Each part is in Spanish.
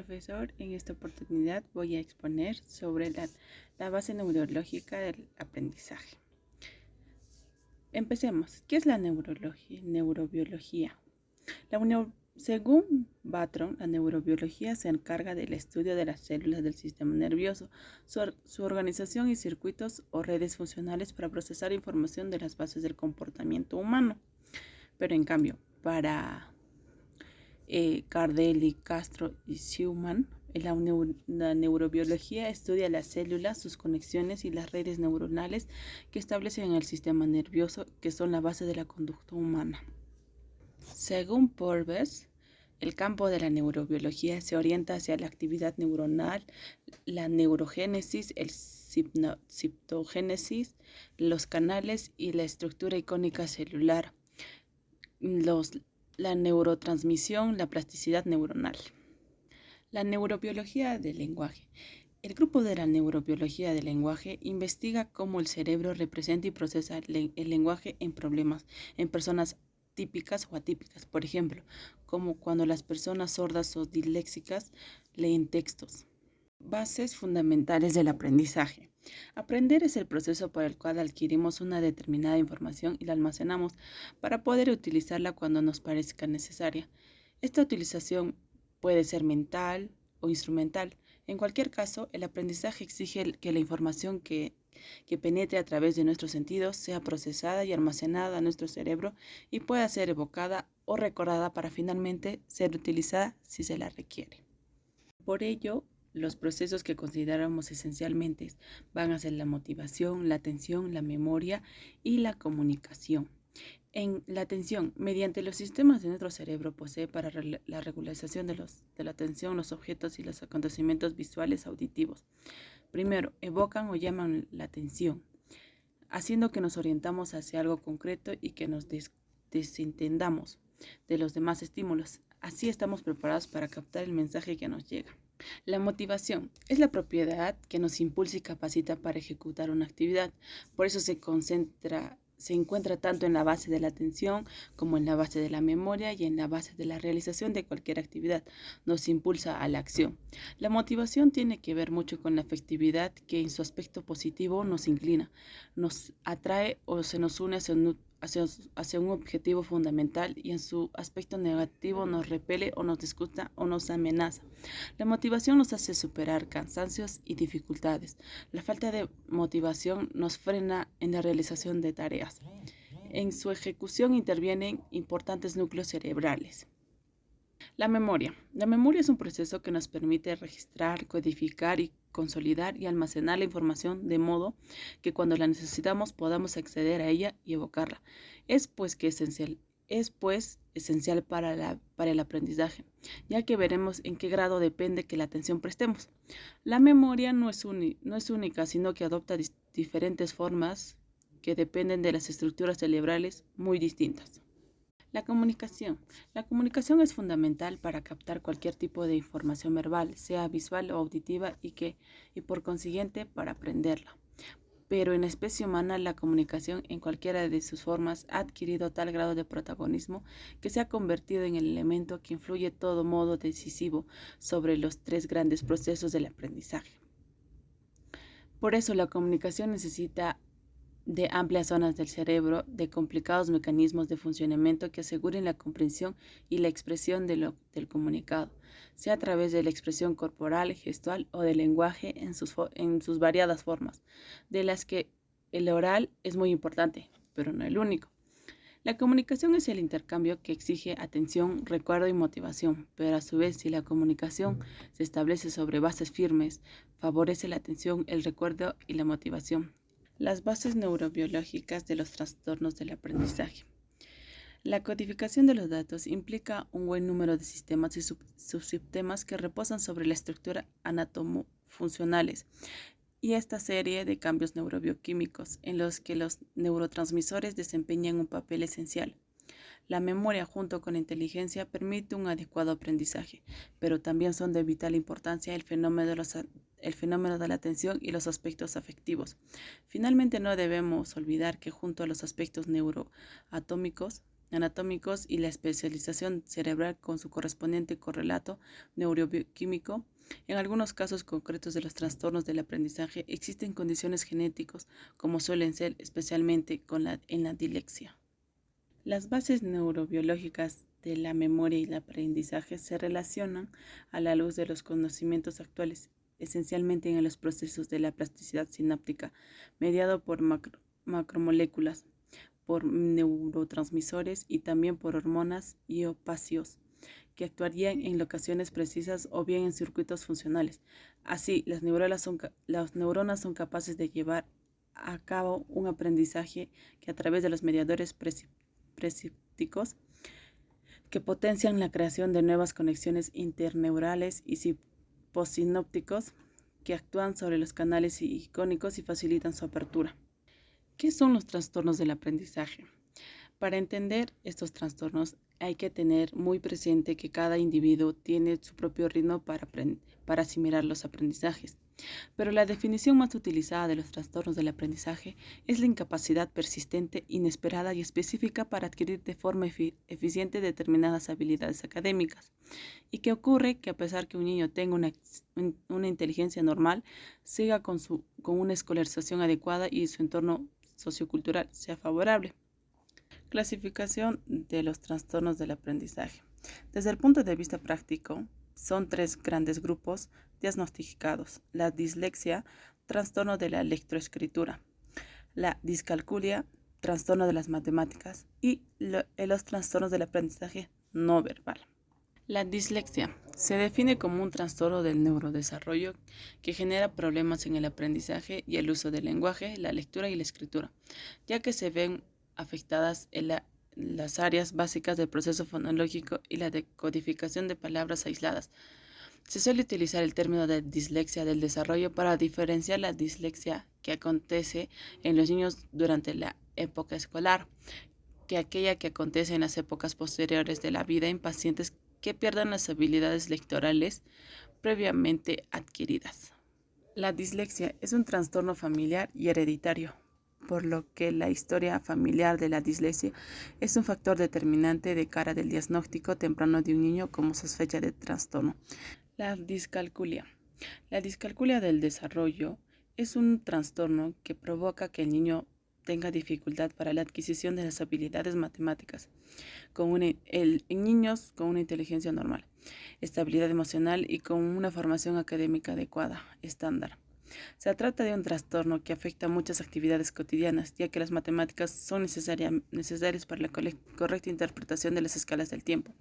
profesor. En esta oportunidad voy a exponer sobre la base neurológica del aprendizaje. Empecemos. ¿Qué es la neurobiología? Según Batron, la neurobiología se encarga del estudio de las células del sistema nervioso, su organización y circuitos o redes funcionales para procesar información de las bases del comportamiento humano. Pero en cambio, para Cardelli, Castro y Schumann, la neurobiología estudia las células, sus conexiones y las redes neuronales que establecen en el sistema nervioso, que son la base de la conducta humana. Según Purves, el campo de la neurobiología se orienta hacia la actividad neuronal, la neurogénesis, el citogénesis, los canales y la estructura icónica celular, la neurotransmisión, la plasticidad neuronal. La neurobiología del lenguaje. El grupo de la neurobiología del lenguaje investiga cómo el cerebro representa y procesa el lenguaje en personas típicas o atípicas. Por ejemplo, como cuando las personas sordas o disléxicas leen textos. Bases fundamentales del aprendizaje. Aprender es el proceso por el cual adquirimos una determinada información y la almacenamos para poder utilizarla cuando nos parezca necesaria. Esta utilización puede ser mental o instrumental. En cualquier caso, el aprendizaje exige que la información que penetre a través de nuestros sentidos sea procesada y almacenada en nuestro cerebro y pueda ser evocada o recordada para finalmente ser utilizada si se la requiere. Por ello, los procesos que consideramos esencialmente van a ser la motivación, la atención, la memoria y la comunicación. En la atención, mediante los sistemas de nuestro cerebro posee para la regularización de la atención, los objetos y los acontecimientos visuales auditivos. Primero, evocan o llaman la atención, haciendo que nos orientamos hacia algo concreto y que nos desentendamos de los demás estímulos. Así estamos preparados para captar el mensaje que nos llega. La motivación es la propiedad que nos impulsa y capacita para ejecutar una actividad. Por eso se encuentra tanto en la base de la atención como en la base de la memoria y en la base de la realización de cualquier actividad. Nos impulsa a la acción. La motivación tiene que ver mucho con la afectividad que en su aspecto positivo nos inclina, nos atrae o se nos une hacia un objetivo fundamental y en su aspecto negativo nos repele o nos disgusta o nos amenaza. La motivación nos hace superar cansancios y dificultades. La falta de motivación nos frena en la realización de tareas. En su ejecución intervienen importantes núcleos cerebrales. La memoria. La memoria es un proceso que nos permite registrar, codificar y consolidar y almacenar la información de modo que cuando la necesitamos podamos acceder a ella y evocarla. Es pues esencial para el aprendizaje, ya que veremos en qué grado depende que la atención prestemos. La memoria no es única, sino que adopta diferentes formas que dependen de las estructuras cerebrales muy distintas. La comunicación. La comunicación es fundamental para captar cualquier tipo de información verbal, sea visual o auditiva, y por consiguiente para aprenderla. Pero en la especie humana la comunicación en cualquiera de sus formas ha adquirido tal grado de protagonismo que se ha convertido en el elemento que influye de todo modo decisivo sobre los tres grandes procesos del aprendizaje. Por eso la comunicación necesita de amplias zonas del cerebro, de complicados mecanismos de funcionamiento que aseguren la comprensión y la expresión del comunicado, sea a través de la expresión corporal, gestual o del lenguaje en sus variadas formas, de las que el oral es muy importante, pero no el único. La comunicación es el intercambio que exige atención, recuerdo y motivación, pero a su vez, si la comunicación se establece sobre bases firmes, favorece la atención, el recuerdo y la motivación. Las bases neurobiológicas de los trastornos del aprendizaje. La codificación de los datos implica un buen número de sistemas y subsistemas que reposan sobre la estructura anatomofuncionales y esta serie de cambios neurobioquímicos en los que los neurotransmisores desempeñan un papel esencial. La memoria junto con la inteligencia permite un adecuado aprendizaje, pero también son de vital importancia el fenómeno de la atención y los aspectos afectivos. Finalmente, no debemos olvidar que junto a los aspectos neuroatómicos anatómicos y la especialización cerebral con su correspondiente correlato neurobioquímico. En algunos casos concretos de los trastornos del aprendizaje existen condiciones genéticas, como suelen ser especialmente en la dislexia. Las bases neurobiológicas de la memoria y el aprendizaje se relacionan a la luz de los conocimientos actuales, esencialmente en los procesos de la plasticidad sináptica, mediado por macromoléculas, por neurotransmisores y también por hormonas y opacios, que actuarían en locaciones precisas o bien en circuitos funcionales. Así, las neuronas son capaces de llevar a cabo un aprendizaje que a través de los mediadores presípticos que potencian la creación de nuevas conexiones interneurales y possinópticos que actúan sobre los canales iónicos y facilitan su apertura. ¿Qué son los trastornos del aprendizaje? Para entender estos trastornos hay que tener muy presente que cada individuo tiene su propio ritmo para asimilar los aprendizajes. Pero la definición más utilizada de los trastornos del aprendizaje es la incapacidad persistente, inesperada y específica para adquirir de forma eficiente determinadas habilidades académicas. ¿Y qué ocurre? Que a pesar que un niño tenga una inteligencia normal, siga con una escolarización adecuada y su entorno sociocultural sea favorable. Clasificación de los trastornos del aprendizaje. Desde el punto de vista práctico, son tres grandes grupos diagnosticados: la dislexia, trastorno de la lectoescritura; la discalculia, trastorno de las matemáticas; y los trastornos del aprendizaje no verbal. La dislexia se define como un trastorno del neurodesarrollo que genera problemas en el aprendizaje y el uso del lenguaje, la lectura y la escritura, ya que se ven afectadas las áreas básicas del proceso fonológico y la decodificación de palabras aisladas. Se suele utilizar el término de dislexia del desarrollo para diferenciar la dislexia que acontece en los niños durante la época escolar, que aquella que acontece en las épocas posteriores de la vida en pacientes que pierden las habilidades lectorales previamente adquiridas. La dislexia es un trastorno familiar y hereditario, por lo que la historia familiar de la dislexia es un factor determinante de cara del diagnóstico temprano de un niño como sospecha de trastorno. La discalculia. La discalculia del desarrollo es un trastorno que provoca que el niño tenga dificultad para la adquisición de las habilidades matemáticas en niños con una inteligencia normal, estabilidad emocional y con una formación académica adecuada, estándar. Se trata de un trastorno que afecta muchas actividades cotidianas, ya que las matemáticas son necesarias para la correcta interpretación de las escalas del tiempo,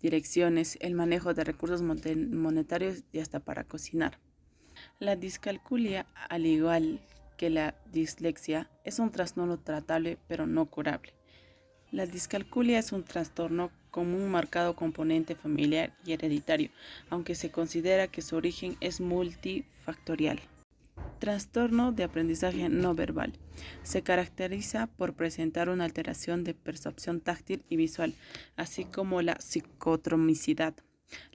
direcciones, el manejo de recursos monetarios y hasta para cocinar. La discalculia, al igual que la dislexia, es un trastorno tratable pero no curable. La discalculia es un trastorno con un marcado componente familiar y hereditario, aunque se considera que su origen es multifactorial. Trastorno de aprendizaje no verbal. Se caracteriza por presentar una alteración de percepción táctil y visual, así como la psicotromicidad,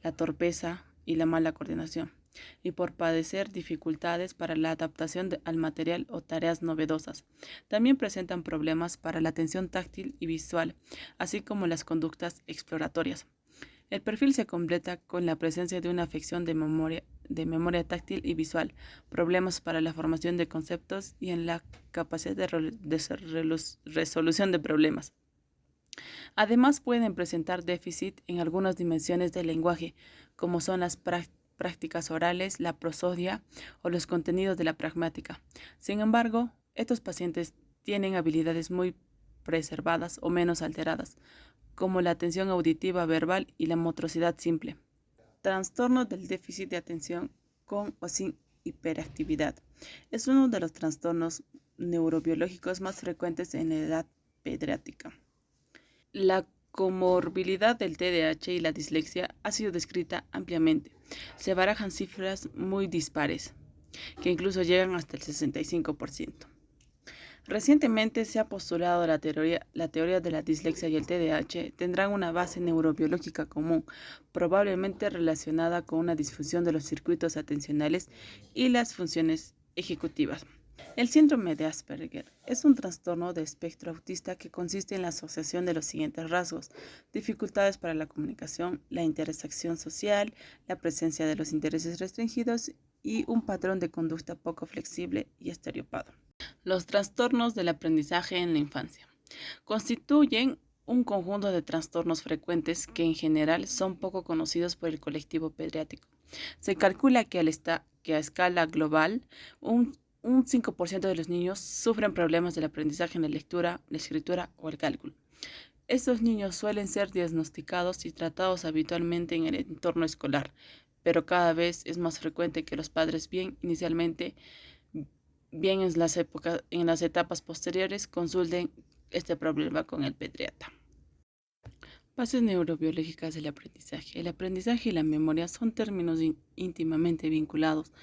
la torpeza y la mala coordinación, y por padecer dificultades para la adaptación al material o tareas novedosas. También presentan problemas para la atención táctil y visual, así como las conductas exploratorias. El perfil se completa con la presencia de una afección de memoria táctil y visual, problemas para la formación de conceptos y en la capacidad de resolución de problemas. Además, pueden presentar déficit en algunas dimensiones del lenguaje, como son las prácticas orales, la prosodia o los contenidos de la pragmática. Sin embargo, estos pacientes tienen habilidades muy preservadas o menos alteradas, como la atención auditiva verbal y la motricidad simple. Trastorno del déficit de atención con o sin hiperactividad. Es uno de los trastornos neurobiológicos más frecuentes en la edad pediátrica. La comorbilidad del TDAH y la dislexia ha sido descrita ampliamente. Se barajan cifras muy dispares, que incluso llegan hasta el 65%. Recientemente se ha postulado la teoría de la dislexia y el TDAH tendrán una base neurobiológica común, probablemente relacionada con una disfunción de los circuitos atencionales y las funciones ejecutivas. El síndrome de Asperger es un trastorno de espectro autista que consiste en la asociación de los siguientes rasgos: dificultades para la comunicación, la interacción social, la presencia de los intereses restringidos y un patrón de conducta poco flexible y estereotipado. Los trastornos del aprendizaje en la infancia constituyen un conjunto de trastornos frecuentes que en general son poco conocidos por el colectivo pediátrico. Se calcula que a escala global un 5% de los niños sufren problemas del aprendizaje en la lectura, la escritura o el cálculo. Estos niños suelen ser diagnosticados y tratados habitualmente en el entorno escolar, pero cada vez es más frecuente que los padres inicialmente, bien en las etapas posteriores, consulten este problema con el pediatra. Bases neurobiológicas del aprendizaje. El aprendizaje y la memoria son términos íntimamente vinculados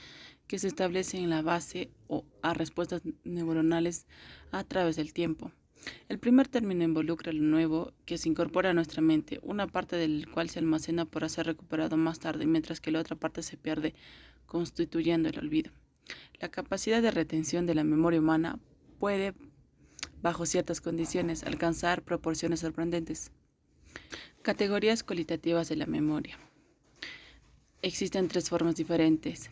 que se establecen en la base o a respuestas neuronales a través del tiempo. El primer término involucra lo nuevo que se incorpora a nuestra mente, una parte del cual se almacena para ser recuperado más tarde, mientras que la otra parte se pierde, constituyendo el olvido. La capacidad de retención de la memoria humana puede, bajo ciertas condiciones, alcanzar proporciones sorprendentes. Categorías cualitativas de la memoria. Existen 3 formas diferentes.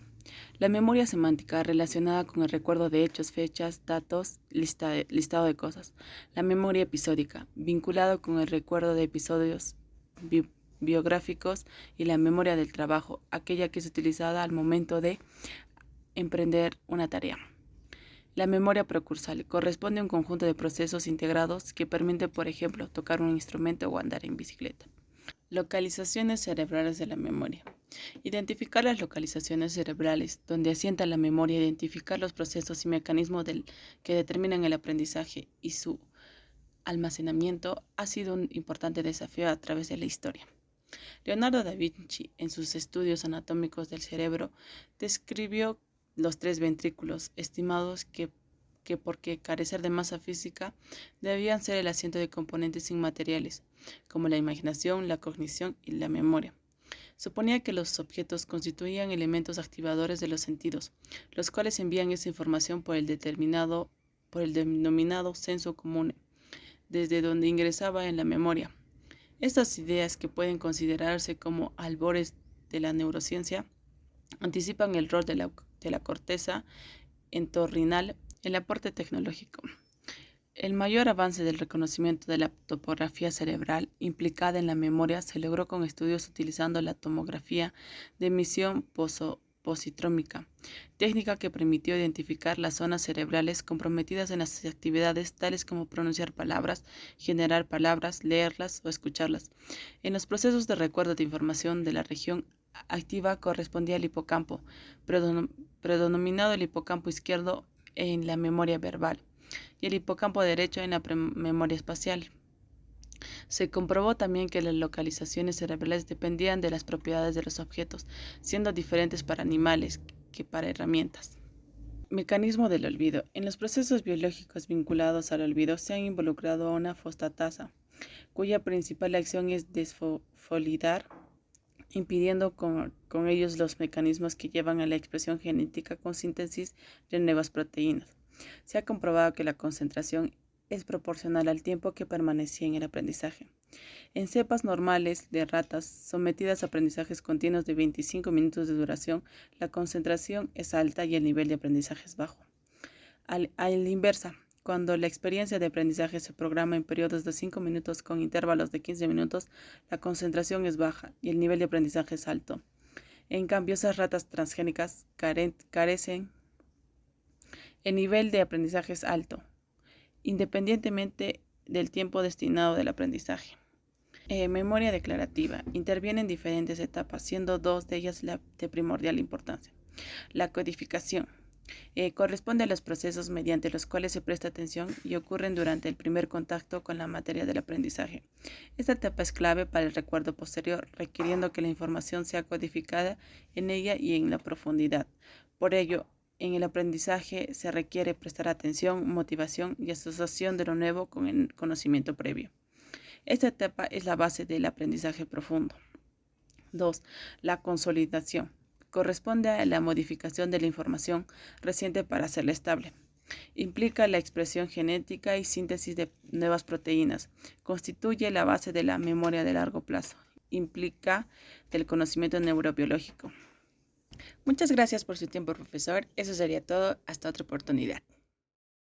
La memoria semántica, relacionada con el recuerdo de hechos, fechas, datos, listado de cosas. La memoria episódica, vinculado con el recuerdo de episodios biográficos. Y la memoria del trabajo, aquella que es utilizada al momento de emprender una tarea. La memoria precursal corresponde a un conjunto de procesos integrados que permiten, por ejemplo, tocar un instrumento o andar en bicicleta. Localizaciones cerebrales de la memoria. Identificar las localizaciones cerebrales donde asienta la memoria, identificar los procesos y mecanismos que determinan el aprendizaje y su almacenamiento ha sido un importante desafío a través de la historia. Leonardo da Vinci, en sus estudios anatómicos del cerebro, describió los 3 ventrículos, estimados que porque carecer de masa física, debían ser el asiento de componentes inmateriales, como la imaginación, la cognición y la memoria. Suponía que los objetos constituían elementos activadores de los sentidos, los cuales envían esa información por el denominado senso común, desde donde ingresaba en la memoria. Estas ideas, que pueden considerarse como albores de la neurociencia, anticipan el rol de la corteza entorrinal el aporte tecnológico. El mayor avance del reconocimiento de la topografía cerebral implicada en la memoria se logró con estudios utilizando la tomografía de emisión positrómica, técnica que permitió identificar las zonas cerebrales comprometidas en las actividades tales como pronunciar palabras, generar palabras, leerlas o escucharlas. En los procesos de recuerdo de información de la región activa correspondía al hipocampo, predominado el hipocampo izquierdo en la memoria verbal y el hipocampo derecho en la memoria espacial. Se comprobó también que las localizaciones cerebrales dependían de las propiedades de los objetos, siendo diferentes para animales que para herramientas. Mecanismo del olvido. En los procesos biológicos vinculados al olvido se han involucrado a una fosfatasa, cuya principal acción es desfosfolidar, impidiendo con ellos los mecanismos que llevan a la expresión genética con síntesis de nuevas proteínas. Se ha comprobado que la concentración es proporcional al tiempo que permanecía en el aprendizaje. En cepas normales de ratas sometidas a aprendizajes continuos de 25 minutos de duración, la concentración es alta y el nivel de aprendizaje es bajo. A la inversa, cuando la experiencia de aprendizaje se programa en periodos de 5 minutos con intervalos de 15 minutos, la concentración es baja y el nivel de aprendizaje es alto. En cambio, esas ratas transgénicas carecen. El nivel de aprendizaje es alto, independientemente del tiempo destinado del aprendizaje. Memoria declarativa. Interviene en diferentes etapas, siendo 2 de ellas de primordial importancia. La codificación. Corresponde a los procesos mediante los cuales se presta atención y ocurren durante el primer contacto con la materia del aprendizaje. Esta etapa es clave para el recuerdo posterior, requiriendo que la información sea codificada en ella y en la profundidad. Por ello, en el aprendizaje se requiere prestar atención, motivación y asociación de lo nuevo con el conocimiento previo. Esta etapa es la base del aprendizaje profundo. 2. La consolidación. Corresponde a la modificación de la información reciente para hacerla estable. Implica la expresión genética y síntesis de nuevas proteínas. Constituye la base de la memoria de largo plazo. Implica del conocimiento neurobiológico. Muchas gracias por su tiempo, profesor. Eso sería todo. Hasta otra oportunidad.